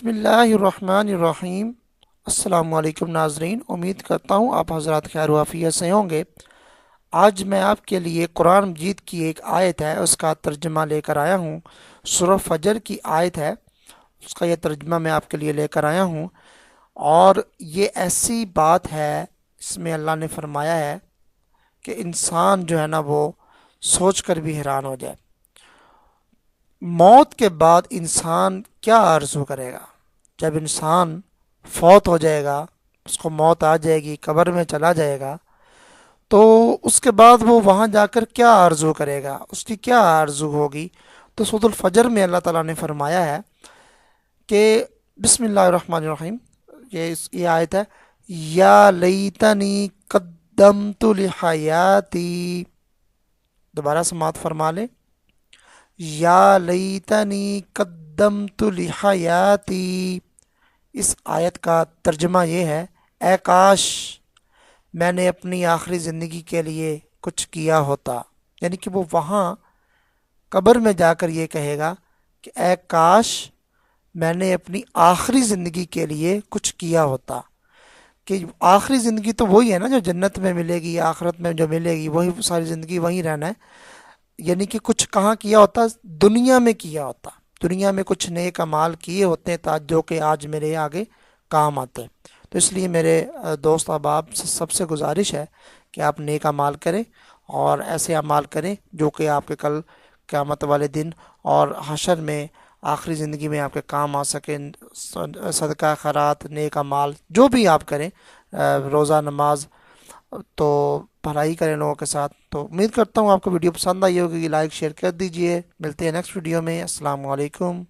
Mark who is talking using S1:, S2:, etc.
S1: बिस्मिल्लाहिर्रहमानिर्रहीम। अस्सलामु अलैकुम नाज़रीन, उम्मीद करता हूँ आप हज़रात खैर वाफ़ियत से होंगे। आज मैं आपके लिए कुरान मजीद की एक आयत है उसका तर्जुमा लेकर आया हूँ। सूरह फजर की आयत है, उसका यह तर्जुमा मैं आपके लिए लेकर आया हूँ। और ये ऐसी बात है, इसमें अल्लाह ने फरमाया है कि इंसान जो है ना वो सोच कर भी हैरान हो जाए। मौत के बाद इंसान क्या आरज़ू करेगा? जब इंसान फौत हो जाएगा, उसको मौत आ जाएगी, कब्र में चला जाएगा, तो उसके बाद वो वहाँ जाकर क्या आरज़ू करेगा, उसकी क्या आरज़ू होगी? तो सूरह फजर में अल्लाह ताला ने फरमाया है कि बिस्मिल्लाहिर्रहमानिर्रहीम, ये आयत है, या लैतनी कद्दमतु लिहयाती। दोबारा समात फरमा ले, या लैतनी कद्दमतु लिहयाती। इस आयत का तर्जुमा ये है, ए काश मैंने अपनी आखिरी ज़िंदगी के लिए कुछ किया होता। यानी कि वो वहाँ कब्र में जाकर ये कहेगा कि ए काश मैंने अपनी आखिरी ज़िंदगी के लिए कुछ किया होता। कि आखिरी ज़िंदगी तो वही है ना जो जन्नत में मिलेगी, आखिरत में जो मिलेगी, वही सारी ज़िंदगी वहीं रहना है। यानी कि कुछ कहाँ किया होता, दुनिया में किया होता। दुनिया में कुछ नेक अमाल किए होते हैं जो कि आज मेरे आगे काम आते हैं। तो इसलिए मेरे दोस्त अहबाब से सबसे गुजारिश है कि आप नेक अमाल करें और ऐसे अमाल करें जो कि आपके कल क़यामत वाले दिन और हशर में आखिरी ज़िंदगी में आपके काम आ सके। सदका खैरात, नेक अमाल जो भी आप करें, रोज़ा नमाज, तो भलाई करें लोगों के साथ। तो उम्मीद करता हूँ आपको वीडियो पसंद आई होगी। लाइक शेयर कर दीजिए। मिलते हैं नेक्स्ट वीडियो में। अस्सलाम वालेकुम।